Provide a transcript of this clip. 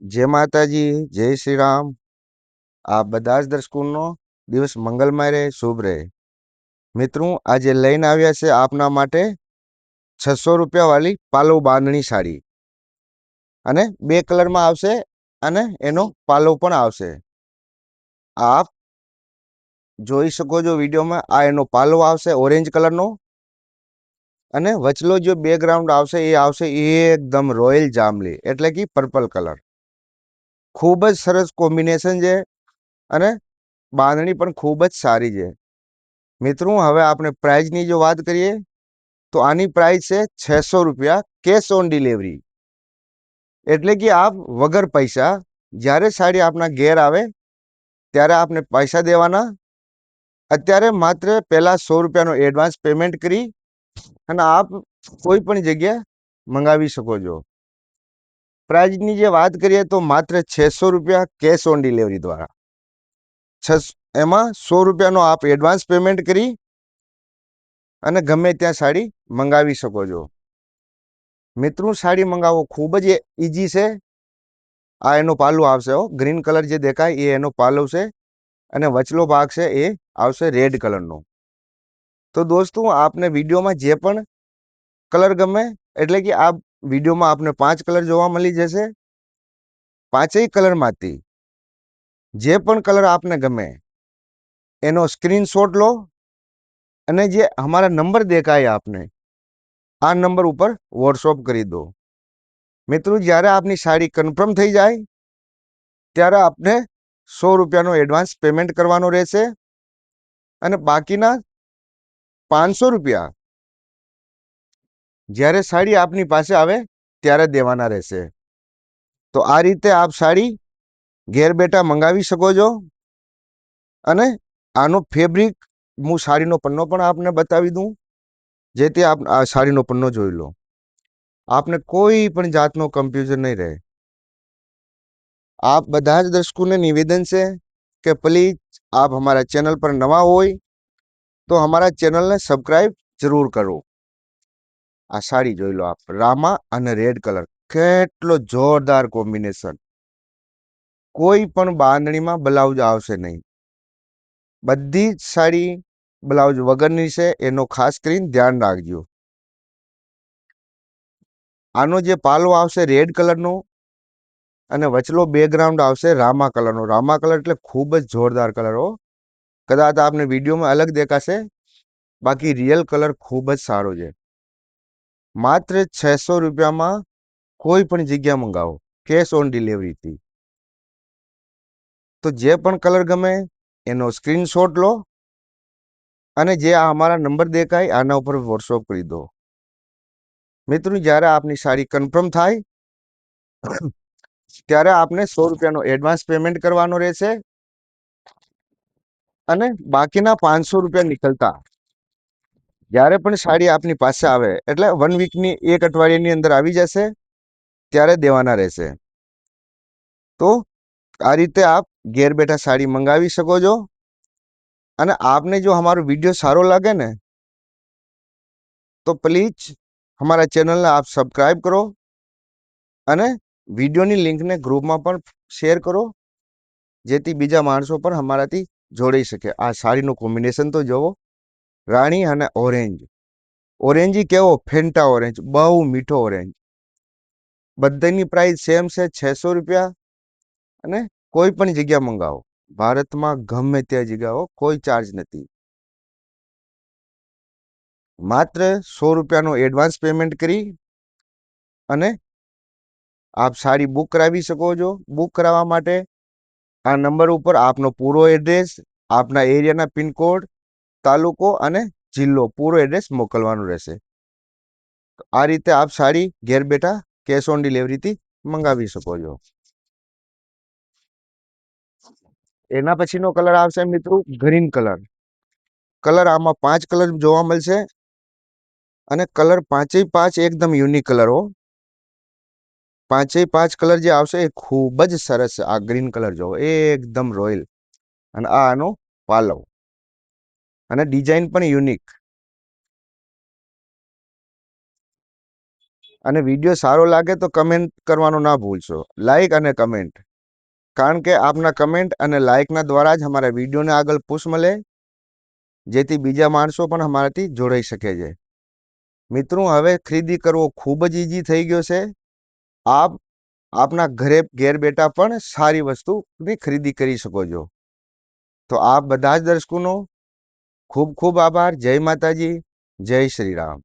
જય માતાજી, જય શ્રી રામ. આ બધા જ દર્શકોનો દિવસ મંગલમય રહે, શુભ રહે. મિત્રો, આજે લઈને આવ્યા છે આપના માટે 600 રૂપિયા વાળી પાલવ બાંધણી સાડી અને 2 કલરમાં આવશે અને એનો પાલવ પણ આવશે. આપ જોઈ શકો છો વિડીયોમાં. આ એનો પાલવ આવશે ઓરેન્જ કલરનો અને વચલો જે બેકગ્રાઉન્ડ આવશે એ આવશે એકદમ રોયલ જાંબલી એટલે કે પર્પલ કલર. ખૂબ જ સરસ કોમ્બિનેશન છે અને બાંધણી પણ ખૂબ જ સારી છે. મિત્રો, હવે આપણે પ્રાઇઝની જો વાત કરીએ તો આની પ્રાઇસ છે 600 રૂપિયા, કેશ ઓન ડિલિવરી. એટલે કે આપ વગર પૈસા જ્યારે સાડી આપના ઘેર આવે ત્યારે આપને પૈસા દેવાના. અત્યારે માત્ર પહેલા 100 રૂપિયાનો એડવાન્સ પેમેન્ટ કરી અને આપ કોઈ પણ જગ્યાએ મંગાવી શકો છો. પ્રાઇઝની જે વાત કરીએ તો માત્ર 600 રૂપિયા કેશ ઓન ડિલિવરી દ્વારા. એમાં 100 રૂપિયાનો આપ એડવાન્સ પેમેન્ટ કરી અને ગમે ત્યાં સાડી મંગાવી શકો છો. મિત્રો, સાડી મંગાવો ખૂબ જ ઈઝી છે. આ એનો પાલવ આવશે, ગ્રીન કલર જે દેખાય એ એનો પાલવ છે અને વચલો ભાગ છે એ આવશે રેડ કલરનો. તો દોસ્તો, આપને વિડીયોમાં જે પણ કલર ગમે એટલે કે આ વિડીયોમાં આપને 5 કલર જોવા મળી જશે. 5 કલરમાંથી જે પણ કલર આપને ગમે એનો સ્ક્રીનશોટ લો અને જે અમારા નંબર દેખાય આપને આ નંબર ઉપર વોટ્સઅપ કરી દો. મિત્રો, જ્યારે આપની સાડી કન્ફર્મ થઈ જાય ત્યારે આપને 100 રૂપિયાનો એડવાન્સ પેમેન્ટ કરવાનો રહેશે અને બાકીના 500 રૂપિયા જ્યારે સાડી આપની પાસે આવે ત્યારે દેવાના રહેશે. તો આ રીતે આપ સાડી ઘેર બેઠા મંગાવી શકો છો. અને આનો ફેબ્રિક હું સાડીનો પન્નો પણ આપને બતાવી દઉં, જેથી આપ આ સાડીનો પન્નો જોઈ લો. આપને કોઈ પણ જાતનો કન્ફ્યુઝન નહીં રહે. આપ બધા જ દર્શકોને નિવેદન છે કે પ્લીઝ આપ હમારા ચેનલ પર નવા હોય તો હમારા ચેનલને સબસ્ક્રાઈબ જરૂર કરો. આ સાડી જોઈ લો આપ, રામા અને રેડ કલર, કેટલો જોરદાર કોમ્બિનેશન. કોઈ પણ બાંધણીમાં બ્લાઉઝ આવશે નહીં. બધી જ સાડી બ્લાઉઝ વગરની છે, એનો ખાસ કરીને ધ્યાન રાખજો. આનો જે પાલો આવશે રેડ કલરનો અને વચલો બેકગ્રાઉન્ડ આવશે રામા કલરનો. રામા કલર એટલે ખૂબ જ જોરદાર કલર હો. કદાચ આપને વિડીયોમાં અલગ દેખાશે, બાકી રિયલ કલર ખૂબ જ સારો છે. માત્ર 600 રૂપિયામાં કોઈ પણ જગ્યા મંગાવો કેશ ઓન ડિલિવરીથી. તો જે પણ કલર ગમે એનો સ્ક્રીનશોટ લો અને જે આ અમારા નંબર દેખાય આના ઉપર વોટ્સઅપ કરી દો. મિત્રો, જ્યારે આપની સાડી કન્ફર્મ થાય ત્યારે આપને 100 રૂપિયાનો એડવાન્સ પેમેન્ટ કરવાનો રહેશે અને બાકીના 500 રૂપિયા નીકળતા જ્યારે પણ સાડી આપની પાસે આવે એટલે 1 વીકની 1 અઠવાડિયાની અંદર આવી જશે ત્યારે દેવાના રહેશે. તો આ રીતે આપ ઘેર બેઠા સાડી મંગાવી શકો છો. અને આપને જો અમારો વિડીયો સારો લાગે ને તો પ્લીઝ हमारा ચેનલને આપ સબસ્ક્રાઈબ કરો અને વિડીયોની લિંકને ગ્રુપમાં પણ શેર કરો, જેથી બીજા માણસો પણ અમારાથી જોડાઈ શકે. આ સાડીનું કોમ્બિનેશન તો જોવો, રાણી અને ઓરેન્જ. ઓરેન્જી કેવો ફેન્ટા ઓરેન્જ, બહુ મીઠો ઓરેન્જ. બધાની પ્રાઇસ સેમ છે 600 રૂપિયા અને કોઈ પણ જગ્યા મંગાવો, ભારતમાં ગમે ત્યાં જગ્યાઓ કોઈ ચાર્જ નથી. માત્ર 100 રૂપિયાનો એડવાન્સ પેમેન્ટ કરી અને આપ સાડી બુક કરાવી શકો છો. બુક કરાવવા માટે આ નંબર ઉપર આપનો પૂરો એડ્રેસ, આપના એરિયાના પિનકોડ, તાલુકો અને જિલ્લો પૂરો એડ્રેસ મોકલવાનું રહેશે. આ રીતે આપ સાડી ઘેર બેઠા કેશ ઓન ડિલિવરીથી મંગાવી શકો છો. એના પછીનો કલર આવશે મિત્રો ગ્રીન કલર. કલર આમાં 5 કલર જોવા મળશે અને કલર 5 એકદમ યુનિક કલર હો. 5 કલર જે આવશે એ ખૂબ જ સરસ છે. આ ગ્રીન કલર જોવો એકદમ રોયલ અને આ આનો પાલવ અને ડિઝાઇન પણ યુનિક. અને વિડીયો સારો લાગે તો કમેન્ટ કરવાનું ના ભૂલશો, લાઈક અને કમેન્ટ, કારણ કે આપના કમેન્ટ અને લાઈકના દ્વારા જ અમારા વિડીયોને આગળ પુશ મળે, જેથી બીજા માણસો પણ અમારાથી જોડાઈ શકે છે. મિત્રો, હવે ખરીદી કરવો ખૂબ જ ઈઝી થઈ ગયો છે. આપ આપના ઘેર બેઠા પણ સારી વસ્તુની ખરીદી કરી શકો છો. તો આપ બધા જ દર્શકોનો ખૂબ ખૂબ આભાર. જય માતાજી, જય શ્રી રામ.